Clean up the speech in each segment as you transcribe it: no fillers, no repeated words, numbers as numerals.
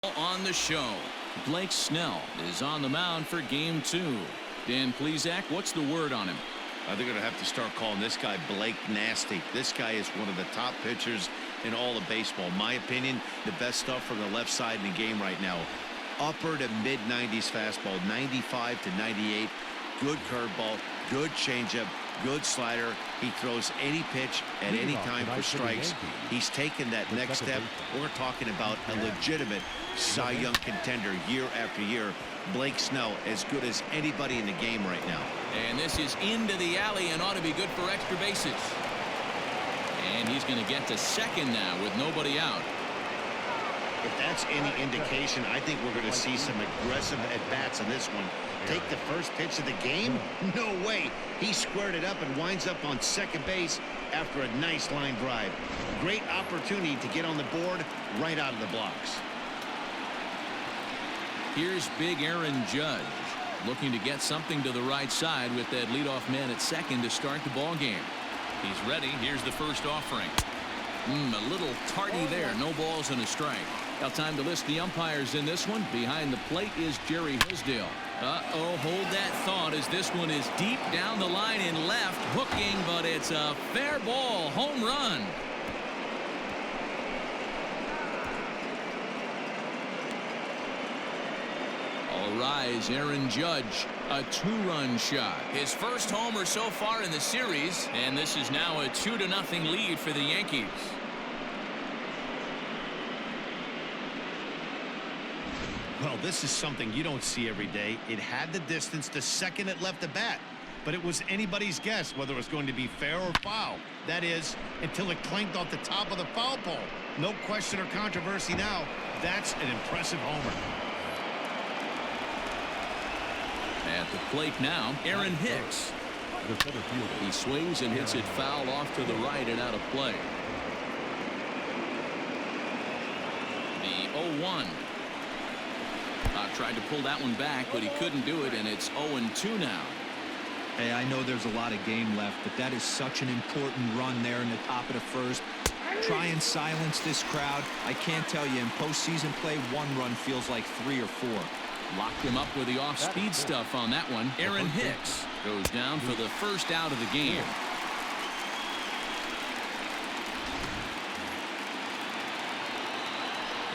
On the show, Blake Snell is on the mound for game 2. Dan Plesac, what's the word on him? They're going to have to start calling this guy Blake Nasty. This guy is one of the top pitchers in all of baseball. In my opinion, the best stuff from the left side in the game right now. Upper to mid-90s fastball, 95 to 98. Good curveball, good changeup, good slider. He throws any pitch at any time for strikes. He's taken that next step. We're talking about a legitimate Cy Young contender year after year. Blake Snell, as good as anybody in the game right now. And this is into the alley and ought to be good for extra bases. And he's going to get to second now with nobody out. If that's any indication, I think we're going to see some aggressive at-bats in this one. Take the first pitch of the game? No way. He squared it up and winds up on second base after a nice line drive. Great opportunity to get on the board right out of the blocks. Here's big Aaron Judge looking to get something to the right side with that leadoff man at second to start the ball game. He's ready. Here's the first offering. A little tardy there. No balls and a strike. Now time to list the umpires in this one. Behind the plate is Jerry Hillsdale. Hold that thought as this one is deep down the line in left. Hooking, but it's a fair ball. Home run. All rise, Aaron Judge. A 2-run shot. His first homer so far in the series, and this is now a 2-0 lead for the Yankees. Well, this is something you don't see every day. It had the distance to second it left the bat, but it was anybody's guess whether it was going to be fair or foul. That is, until it clanked off the top of the foul pole. No question or controversy now. That's an impressive homer. At the plate now, Aaron Hicks. He swings and hits it foul off to the right and out of play. The 0-1. Tried to pull that one back, but he couldn't do it, and it's 0-2 now. Hey, I know there's a lot of game left, but that is such an important run there in the top of the first. Try and silence this crowd. I can't tell you, in postseason play, 1 run feels like 3 or 4. Locked him up with the off-speed stuff on that one. Aaron Hicks goes down for the first out of the game.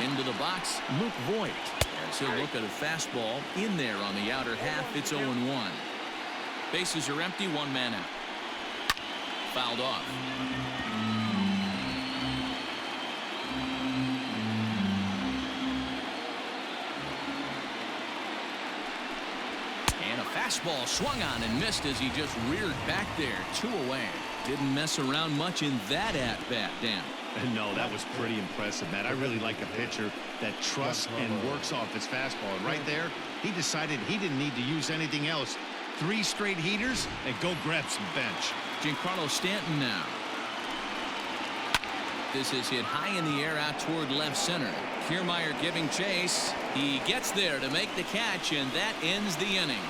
Into the box, Luke Voigt. As he'll look at a fastball in there on the outer half. It's 0-1. Bases are empty, 1 man out. Fouled off. Fastball swung on and missed as he just reared back there. 2 away. Didn't mess around much in that at-bat, Dan. No, that was pretty impressive, man. I really like a pitcher that trusts and works off his fastball. And right there, he decided he didn't need to use anything else. 3 straight heaters and go grab some bench. Giancarlo Stanton now. This is hit high in the air out toward left center. Kiermaier giving chase. He gets there to make the catch, and that ends the inning.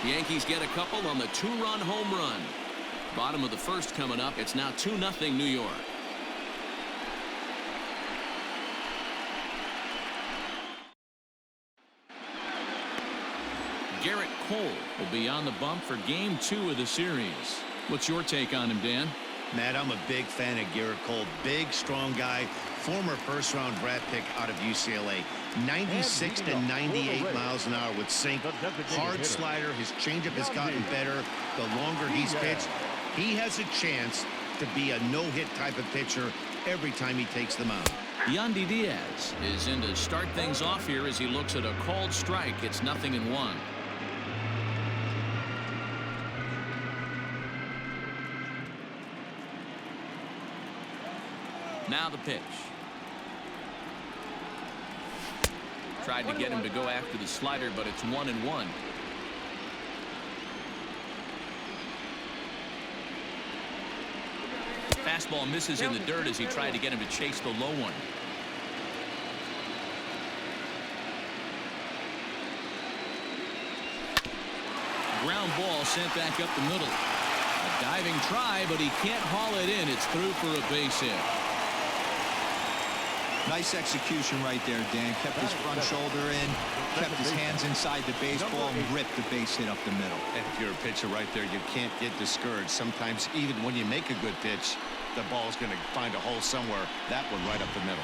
The Yankees get a couple on the 2-run home run. Bottom of the first coming up. It's now 2-0 New York. Garrett Cole will be on the bump for game 2 of the series. What's your take on him, Dan? Matt, I'm a big fan of Garrett Cole. Big, strong guy. Former first-round draft pick out of UCLA. 96 to 98 miles an hour with sink. Hard slider. His changeup has gotten better the longer he's pitched. He has a chance to be a no-hit type of pitcher every time he takes the mound. Yandy Diaz is in to start things off here as he looks at a called strike. It's 0-1. Now the pitch. Tried to get him to go after the slider, but it's 1-1. Fastball misses in the dirt as he tried to get him to chase the low one. Ground ball sent back up the middle. A diving try, but he can't haul it in. It's through for a base hit. Nice execution right there, Dan. Kept his front shoulder in, kept his hands inside the baseball, and ripped the base hit up the middle. And if you're a pitcher right there, you can't get discouraged. Sometimes even when you make a good pitch, the ball's going to find a hole somewhere. That one right up the middle.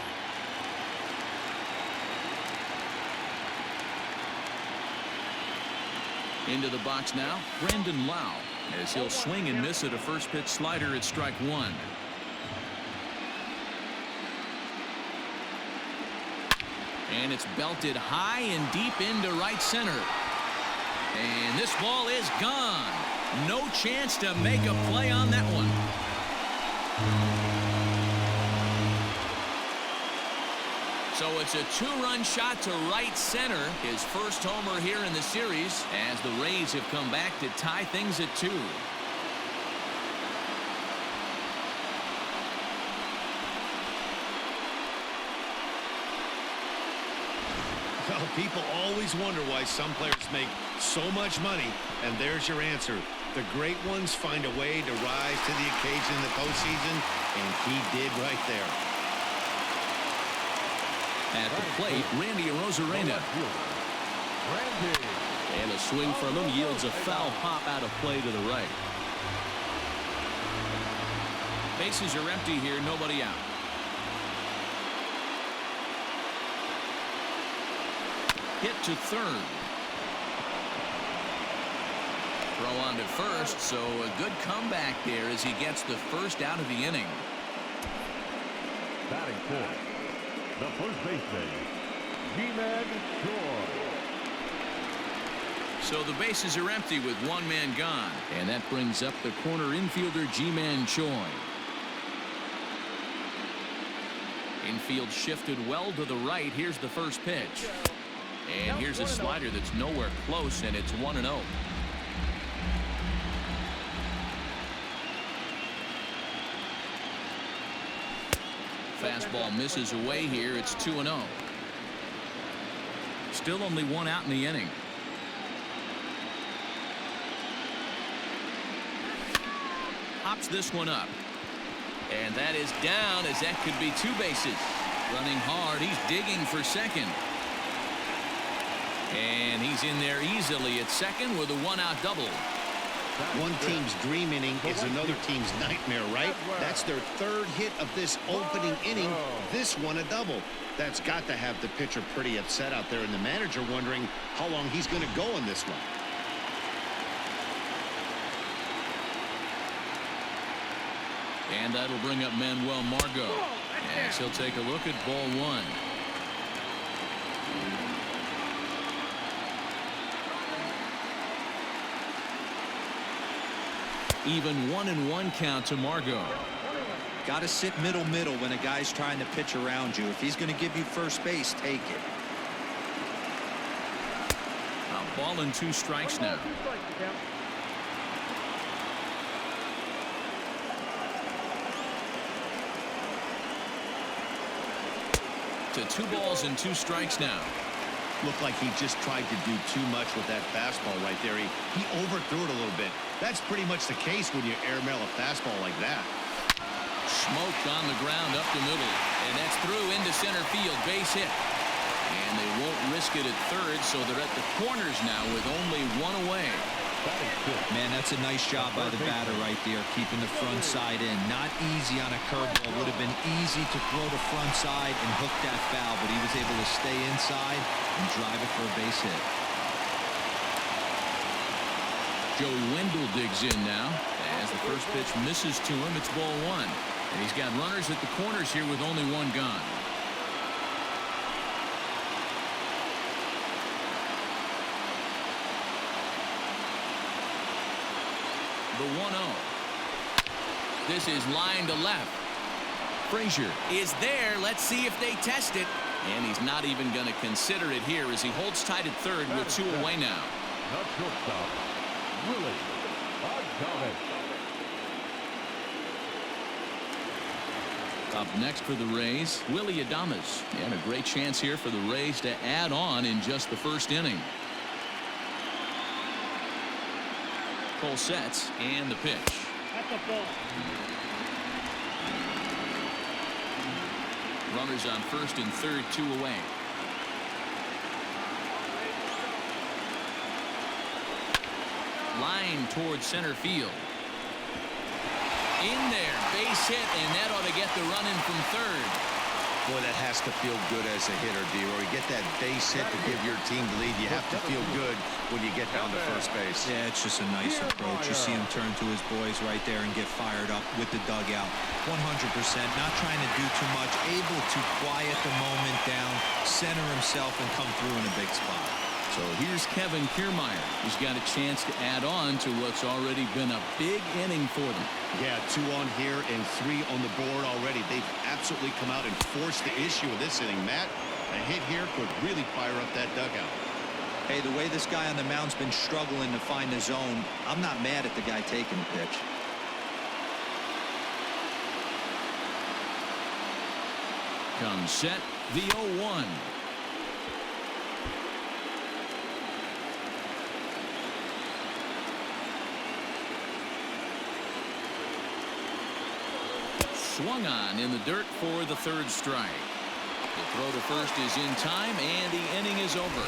Into the box now, Brandon Lau, as he'll swing and miss at a first pitch slider at strike one. And it's belted high and deep into right center. And this ball is gone. No chance to make a play on that one. So it's a two-run shot to right center. His first homer here in the series as the Rays have come back to tie things at 2. Well, people always wonder why some players make so much money, and there's your answer. The great ones find a way to rise to the occasion in the postseason, and he did right there. At the plate, Randy Arozarena. And a swing from him yields a foul pop out of play to the right. Bases are empty here, nobody out. Hit to third. Throw on to first, so a good comeback there as he gets the first out of the inning. Batting fourth, the first baseman, G-Man Choi. So the bases are empty with one man gone, and that brings up the corner infielder G-Man Choi. Infield shifted well to the right. Here's the first pitch. And here's a slider that's nowhere close, and it's 1-0. Fastball misses away here. It's 2-0. Still only one out in the inning. Hops this one up. And that is down, as that could be 2 bases. Running hard. He's digging for second. And he's in there easily at second with a 1-out double. One team's dream inning is another team's nightmare, right? That's their third hit of this opening inning. This one a double. That's got to have the pitcher pretty upset out there, and the manager wondering how long he's going to go in this one. And that'll bring up Manuel Margot as he'll take a look at ball 1. Even 1-1 count to Margot. Got to sit middle when a guy's trying to pitch around you. If he's going to give you first base, take it. A ball and 2 strikes now. To 2 balls and 2 strikes now. Looked like he just tried to do too much with that fastball right there. He overthrew it a little bit. That's pretty much the case when you airmail a fastball like that. Smoked on the ground up the middle. And that's through into center field. Base hit. And they won't risk it at third, so they're at the corners now with only 1 away. Man, that's a nice job by the batter right there, keeping the front side in. Not easy on a curveball. Would have been easy to throw the front side and hook that foul, but he was able to stay inside and drive it for a base hit. Joey Wendell digs in now as the first pitch misses to him. It's ball 1. And he's got runners at the corners here with only 1 gone. The 1-0. This is line to left. Frazier is there. Let's see if they test it. And he's not even going to consider it here as he holds tight at third with 2 away now. Not shortstop, Willie Adams. Up next for the Rays, Willie Adams. And a great chance here for the Rays to add on in just the first inning. Cole sets and the pitch. Runners on first and third, 2 away. Line towards center field. In there, base hit, and that ought to get the run in from third. Boy, that has to feel good as a hitter, D-Roy. Get that base hit to give your team the lead. You have to feel good when you get down to first base. Yeah, it's just a nice approach. You see him turn to his boys right there and get fired up with the dugout. 100%, not trying to do too much, able to quiet the moment down, center himself, and come through in a big spot. So here's Kevin Kiermaier. He's got a chance to add on to what's already been a big inning for them. Yeah, 2 on here and 3 on the board already. They've absolutely come out and forced the issue of this inning. Matt, a hit here could really fire up that dugout. Hey, the way this guy on the mound's been struggling to find the zone, I'm not mad at the guy taking the pitch. Comes set, the 0-1. Swung on in the dirt for the third strike. The throw to first is in time, and the inning is over.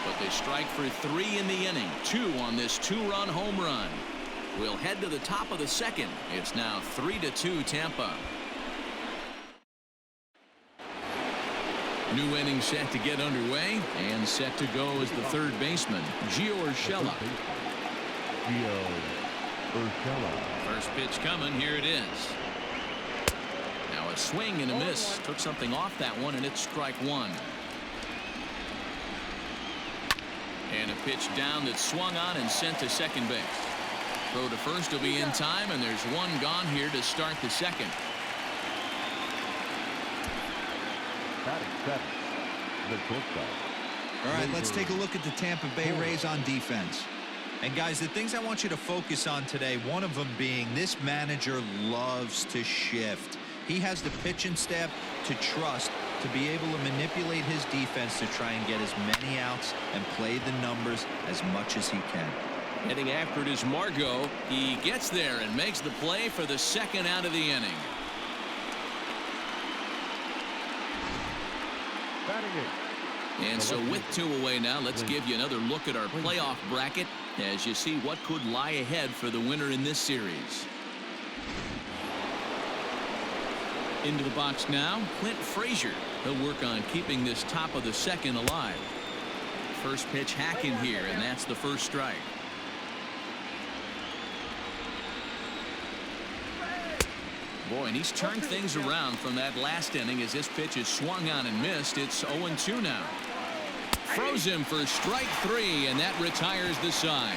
But they strike for 3 in the inning, 2 on this 2-run home run. We'll head to the top of the second. It's now 3-2 Tampa. New inning set to get underway, and set to go is the third baseman, Gio Urshela. First pitch coming. Here it is. Now a swing and a miss. Took something off that one, and it's strike 1. And a pitch down that's swung on and sent to second base. Throw to first will be in time, and there's 1 gone here to start the second. All right, let's take a look at the Tampa Bay Rays on defense. And guys, the things I want you to focus on today, one of them being this manager loves to shift. He has the pitching staff to trust to be able to manipulate his defense to try and get as many outs and play the numbers as much as he can. Heading after it is Margot. He gets there and makes the play for the second out of the inning. And so with 2 away now, let's give you another look at our playoff bracket as you see what could lie ahead for the winner in this series. Into the box now, Clint Frazier. He'll work on keeping this top of the second alive. First pitch hacking here, and that's the first strike. Boy, and he's turned things around from that last inning as this pitch is swung on and missed. It's 0-2 now. Throws him for strike 3, and that retires the side.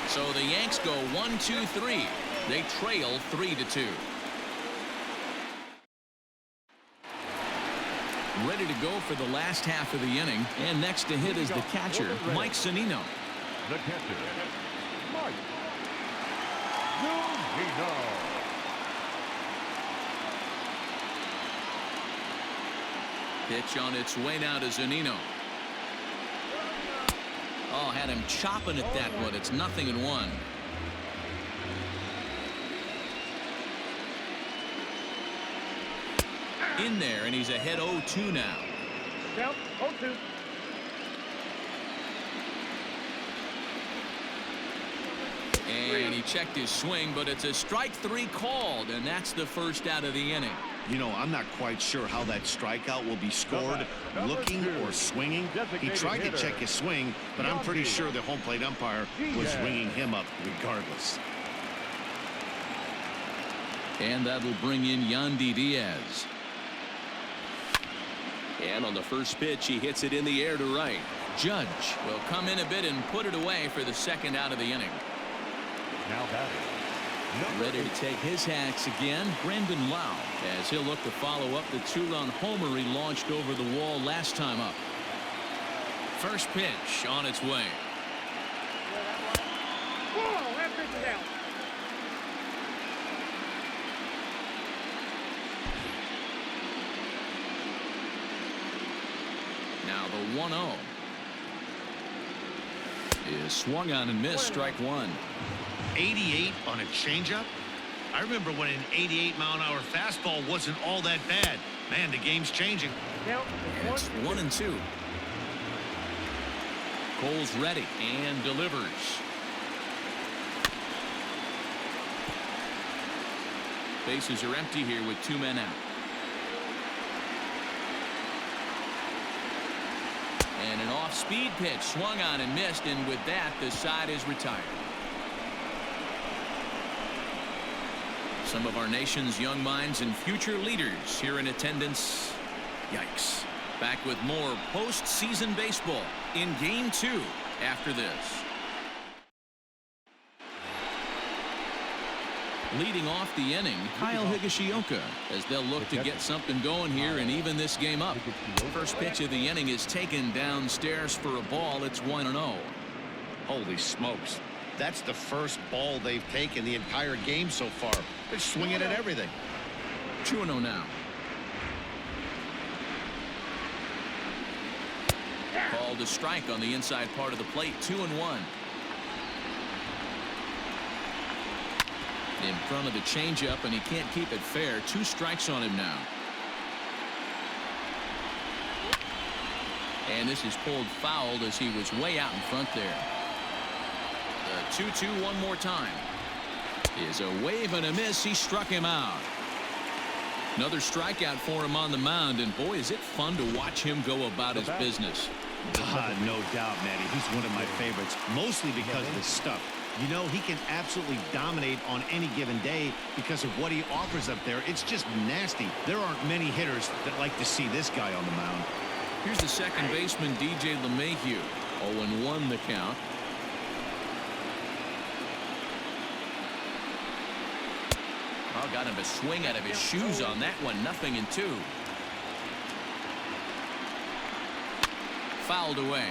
So the Yanks go 1-2-3. They trail 3-2. Ready to go for the last half of the inning, and next to hit is the catcher, Mike Zunino. The catcher, Mike Zunino. Pitch on its way now to Zunino. Oh, had him chopping at that one. It's 0-1. In there, and he's ahead 0-2 now. Count 0-2. And he checked his swing, but it's a strike 3 called, and that's the first out of the inning. You know, I'm not quite sure how that strikeout will be scored, looking or swinging. He tried to check his swing, but I'm pretty sure the home plate umpire was ringing him up regardless. And that'll bring in Yandy Diaz. And on the first pitch, he hits it in the air to right. Judge will come in a bit and put it away for the second out of the inning. Now batting. Ready to take his hacks again, Brandon Lau, as he'll look to follow up the 2-run homer he launched over the wall last time up. First pitch on its way. Now the 1-0 is swung on and missed, strike 1. 88 on a changeup? I remember when an 88-mile-an-hour fastball wasn't all that bad. Man, the game's changing. It's 1-2. Cole's ready and delivers. Bases are empty here with 2 men out. And an off-speed pitch swung on and missed, and with that, the side is retired. Some of our nation's young minds and future leaders here in attendance. Yikes. Back with more postseason baseball in Game 2 after this. Leading off the inning, Kyle Higashioka, as they'll look to get something going here and even this game up. First pitch of the inning is taken downstairs for a ball. It's 1-0. Holy smokes. That's the first ball they've taken the entire game so far. They're swinging at everything. 2-0 now. Called a strike on the inside part of the plate. 2-1. In front of the changeup, and he can't keep it fair. 2 strikes on him now. And this is pulled foul as he was way out in front there. The 2-2 one more time. Is a wave and a miss. He struck him out. Another strikeout for him on the mound, and boy, is it fun to watch him go about his business. No doubt, Matty. He's one of my favorites, mostly because of his stuff. You know, he can absolutely dominate on any given day because of what he offers up there. It's just nasty. There aren't many hitters that like to see this guy on the mound. Here's the second baseman, DJ LeMahieu. 0-1 the count. Oh, got him a swing out of his shoes on that one. 0-2. Fouled away.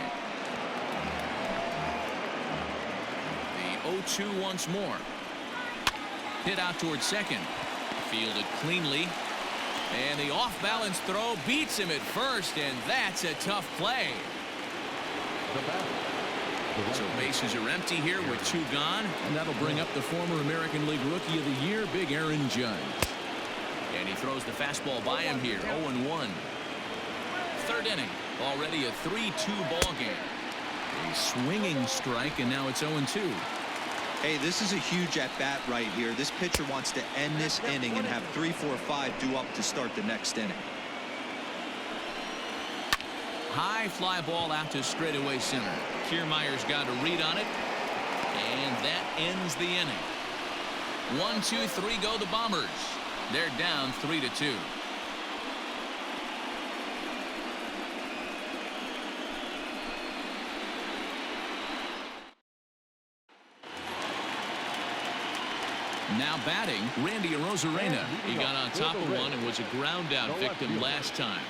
The 0-2 once more. Hit out towards second. Fielded cleanly. And the off-balance throw beats him at first, and that's a tough play. So bases are empty here with 2 gone, and that'll bring up the former American League Rookie of the Year, Big Aaron Judge. And he throws the fastball by him here. 0-1. Third inning. Already a 3-2 ball game. A swinging strike, and now it's 0-2. Hey, this is a huge at-bat right here. This pitcher wants to end this inning and have 3, 4, 5 due up to start the next inning. High fly ball out to straightaway center. Kiermaier's got a read on it, and that ends the inning. 1, 2, 3 go the Bombers. They're down 3-2. Now batting, Randy Arozarena. He got on top of one and was a ground out victim last time.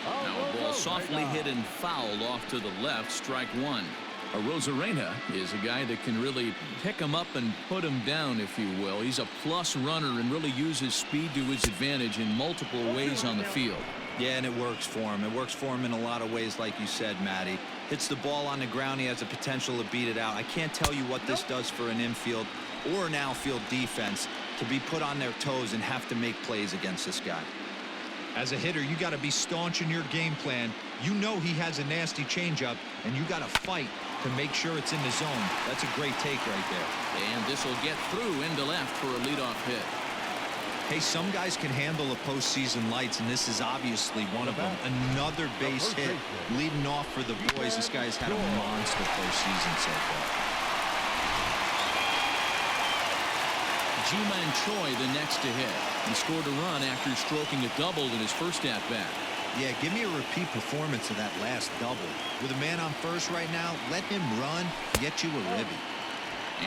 Now a ball softly hit and fouled off to the left. Strike 1. Arozarena is a guy that can really pick him up and put him down, if you will. He's a plus runner and really uses speed to his advantage in multiple ways on the field. Yeah, and it works for him. It works for him in a lot of ways, like you said, Matty. Hits the ball on the ground. He has the potential to beat it out. I can't tell you what this does for an infield or an outfield defense to be put on their toes and have to make plays against this guy. As a hitter, you got to be staunch in your game plan. You know he has a nasty changeup, and you got to fight to make sure it's in the zone. That's a great take right there. And this will get through into left for a leadoff hit. Hey, some guys can handle the postseason lights, and this is obviously one of them. Another base hit leading off for the boys. This guy's had a monster postseason so far. Ji-Man Choi the next to hit. He scored a run after stroking a double in his first at-bat. Yeah, give me a repeat performance of that last double. With a man on first right now, let him run, get you a ribby.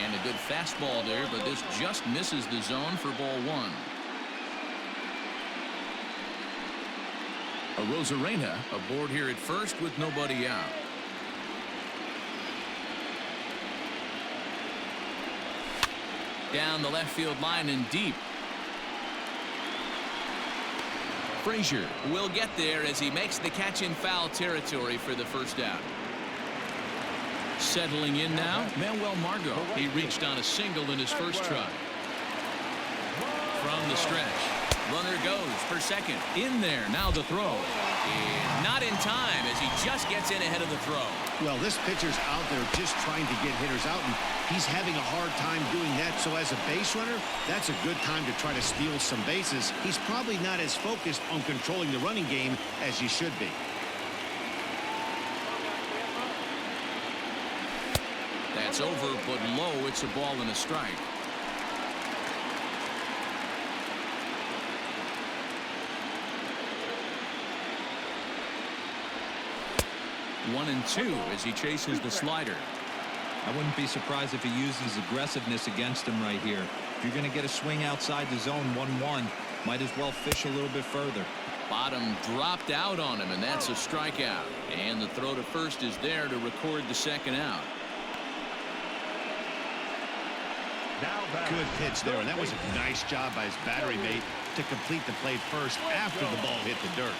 And a good fastball there, but this just misses the zone for ball 1. Arozarena aboard here at first with nobody out. Down the left field line and deep. Frazier will get there as he makes the catch in foul territory for the first out. Settling in now, Manuel Margot. He reached on a single in his first try. from the stretch. Runner goes for second. In there. Now the throw. And not in time as he just gets in ahead of the throw. Well, this pitcher's out there just trying to get hitters out, and he's having a hard time doing that. So as a base runner, that's a good time to try to steal some bases. He's probably not as focused on controlling the running game as he should be. That's over, but low. It's a ball and a strike. One and two as he chases the slider. I wouldn't be surprised if he uses aggressiveness against him right here. If you're going to get a swing outside the zone 1-1, might as well fish a little bit further. Bottom dropped out on him, and that's a strikeout. And the throw to first is there to record the second out. Good pitch there, and that was a nice job by his battery mate to complete the play first after the ball hit the dirt.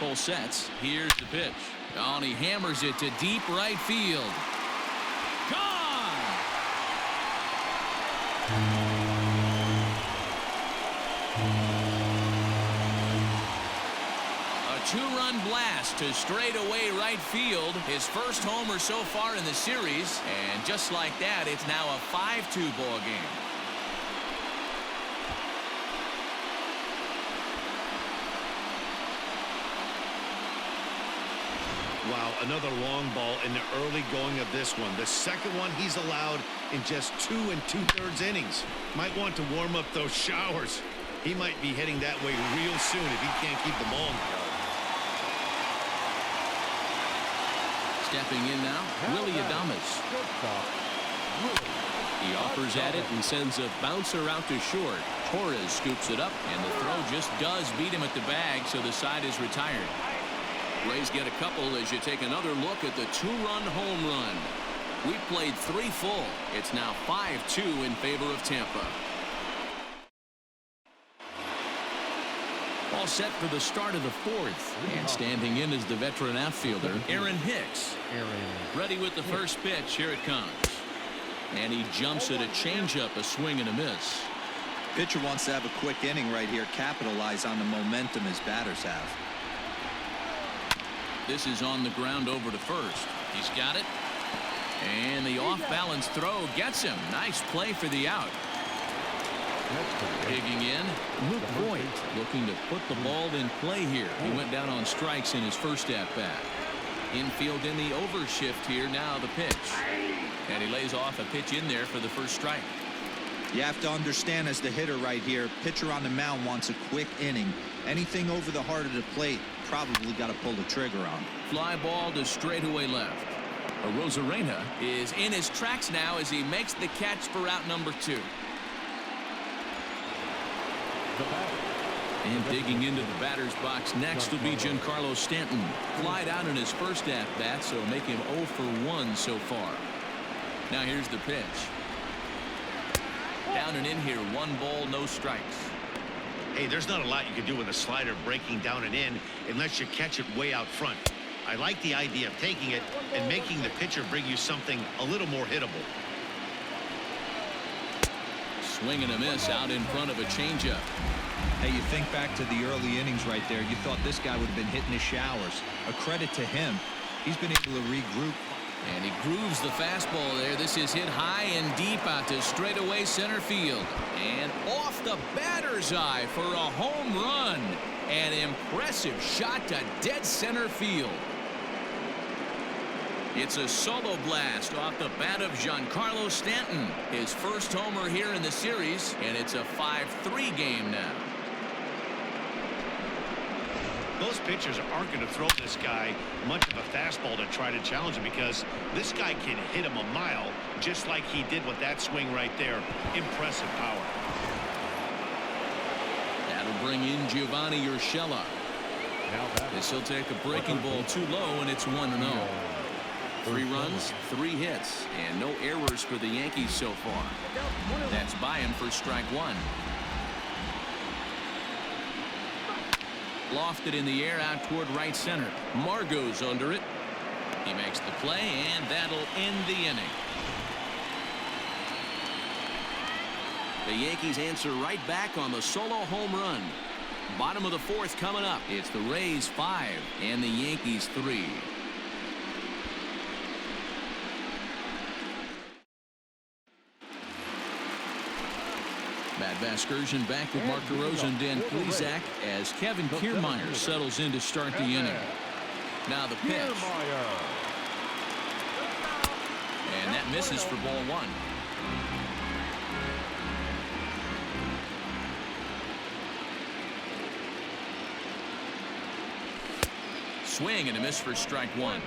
Cole sets. Here's the pitch. Oh, and he hammers it to deep right field. Gone! A two-run blast to straightaway right field. His first homer so far in the series. And just like that, it's now a 5-2 ball game. Wow, another long ball in the early going of this one. The second one he's allowed in just 2 2/3 innings. Might want to warm up those showers. He might be heading that way real soon if he can't keep the ball in the yard. Stepping in now, Willie Adams. He offers at it and sends a bouncer out to short. Torres scoops it up, and the throw just does beat him at the bag, so the side is retired. Rays get a couple as you take another look at the two-run home run. We played 3 full. It's now 5-2 in favor of Tampa. All set for the start of the fourth. And standing in is the veteran outfielder, Aaron Hicks. Ready with the first pitch. Here it comes. And he jumps at a changeup, a swing and a miss. Pitcher wants to have a quick inning right here, capitalize on the momentum his batters have. This is on the ground over to first. He's got it. And the off-balance throw gets him. Nice play for the out. Digging in, Luke Voigt looking to put the ball in play here. He went down on strikes in his first at-bat. Infield in the overshift here. Now the pitch. And he lays off a pitch in there for the first strike. You have to understand, as the hitter right here, pitcher on the mound wants a quick inning. Anything over the heart of the plate, probably got to pull the trigger on. Fly ball to straightaway left. Rosarena is in his tracks now as he makes the catch for out number 2. And digging into the batter's box next will be Giancarlo Stanton. Flied out in his first at-bat, so make him 0 for 1 so far. Now here's the pitch. Down and in here, 1 ball, no strikes. Hey, there's not a lot you can do with a slider breaking down and in unless you catch it way out front. I like the idea of taking it and making the pitcher bring you something a little more hittable. Swing and a miss out in front of a changeup. Hey, you think back to the early innings right there. You thought this guy would have been hitting his showers. A credit to him. He's been able to regroup. And he grooves the fastball there. This is hit high and deep out to straightaway center field. And off the batter's eye for a home run. An impressive shot to dead center field. It's a solo blast off the bat of Giancarlo Stanton. His first homer here in the series, and it's a 5-3 game now. Those pitchers aren't going to throw this guy much of a fastball to try to challenge him, because this guy can hit him a mile just like he did with that swing right there. Impressive power. That'll bring in Giovanni Urshela. This will take a breaking ball too low, and it's 1-0. 3 runs, 3 hits, and no errors for the Yankees so far. That's by him for strike 1. Lofted in the air out toward right center. Margot's under it. He makes the play, and that'll end the inning. The Yankees answer right back on the solo home run. Bottom of the fourth coming up. It's the Rays 5 and the Yankees 3. Matt Vasgersian back with Mark DeRosa and Dan Plesac as Kevin Kiermaier settles in to start the inning. Now the pitch. And that misses for ball one. Swing and a miss for strike one.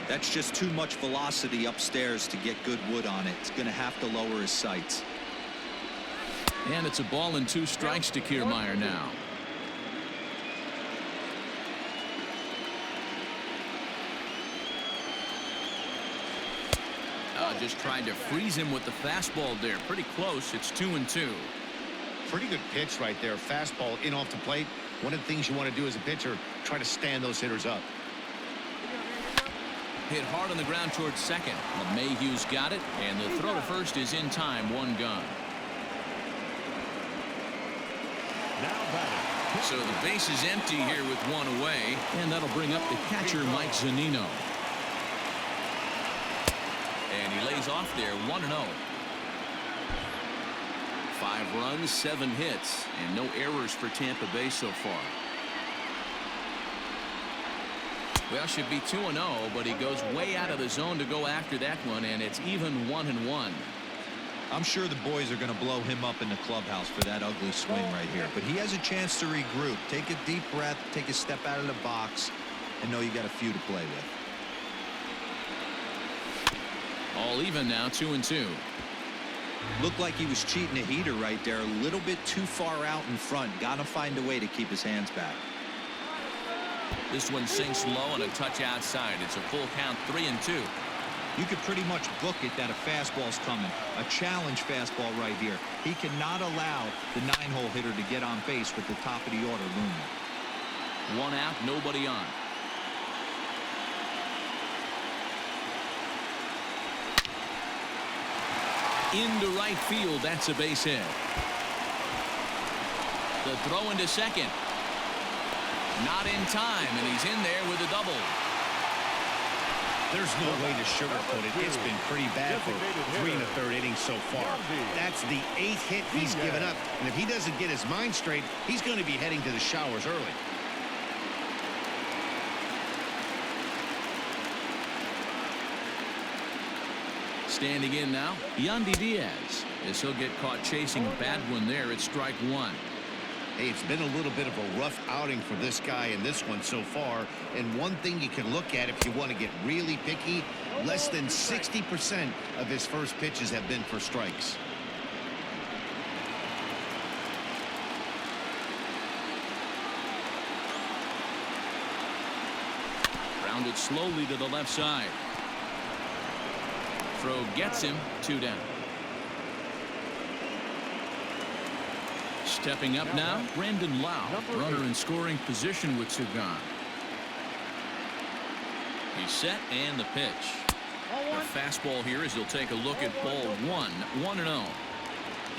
That's just too much velocity upstairs to get good wood on it. It's going to have to lower his sights. And it's a ball and 2 strikes to Kiermaier now. Just trying to freeze him with the fastball there. Pretty close. It's 2-2. Pretty good pitch right there. Fastball in off the plate. One of the things you want to do as a pitcher, try to stand those hitters up. Hit hard on the ground towards second. LeMahieu's got it, and the throw to first is in time. 1 gone. So the base is empty here with 1 away, and that'll bring up the catcher Mike Zunino. And he lays off there. 1-0. 5 runs, 7 hits, and no errors for Tampa Bay so far. Well, should be 2-0, but he goes way out of the zone to go after that one, and it's even 1-1. I'm sure the boys are going to blow him up in the clubhouse for that ugly swing right here, but he has a chance to regroup, take a deep breath, take a step out of the box, and know you got a few to play with. All even now, 2-2. Looked like he was cheating a heater right there, a little bit too far out in front. Got to find a way to keep his hands back. This one sinks low and a touch outside. It's a full count, 3-2. You could pretty much book it that a fastball's coming. A challenge fastball right here. He cannot allow the 9-hole hitter to get on base with the top of the order looming. 1 out, nobody on. Into right field. That's a base hit. The throw into second. Not in time, and he's in there with a double. There's no way to sugarcoat it. It's been pretty bad for 3 1/3 innings so far. That's the 8th hit he's given up, and if he doesn't get his mind straight, he's going to be heading to the showers early. Standing in now, Yandy Diaz, as he'll get caught chasing a bad one there at strike 1. Hey, it's been a little bit of a rough outing for this guy in this one so far. And one thing you can look at if you want to get really picky, less than 60% of his first pitches have been for strikes. Grounded slowly to the left side. Throw gets him. 2 down. Stepping up now, Brandon Lau, runner in scoring position with 2 gone. He's set and the pitch. The fastball here as he'll take a look at ball 1, 1-0.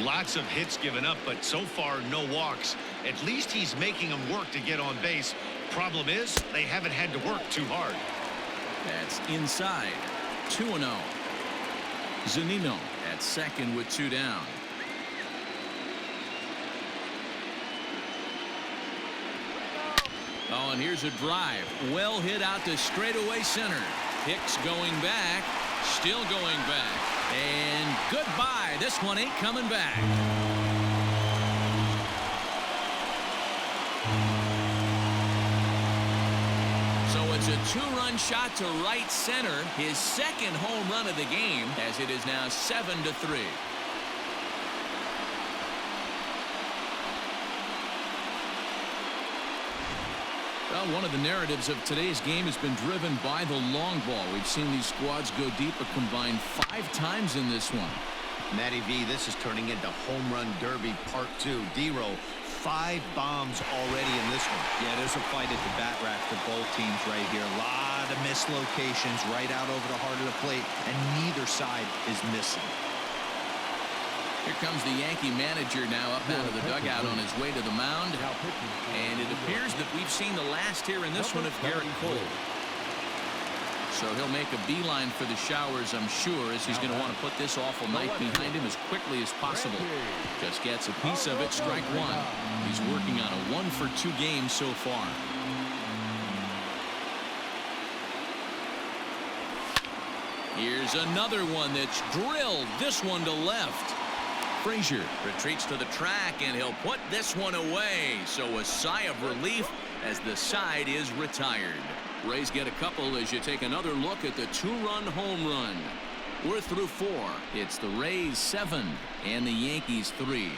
Lots of hits given up, but so far no walks. At least he's making them work to get on base. Problem is, they haven't had to work too hard. That's inside. 2-0. Zunino at second with 2 down. Oh, and here's a drive. Well hit out to straightaway center. Hicks going back. Still going back. And goodbye. This one ain't coming back. So it's a 2-run shot to right center. His second home run of the game, as it is now 7-3. Well, one of the narratives of today's game has been driven by the long ball. We've seen these squads go deep a combined 5 times in this one. Matty V, this is turning into home run derby part 2. D-Row, 5 bombs already in this one. Yeah, there's a fight at the bat rack for both teams right here. A lot of missed locations right out over the heart of the plate, and neither side is missing. Here comes the Yankee manager now up out of the dugout on his way to the mound. And it appears that we've seen the last here in this one of Garrett Cole. So he'll make a beeline for the showers, I'm sure, as he's going to want to put this awful night behind him as quickly as possible. Just gets a piece of it, strike one. He's working on a 1-for-2 game so far. Here's another one that's drilled. This one to left. Frazier retreats to the track, and he'll put this one away. So a sigh of relief as the side is retired. Rays get a couple as you take another look at the 2-run home run. We're through 4. It's the Rays 7 and the Yankees 3.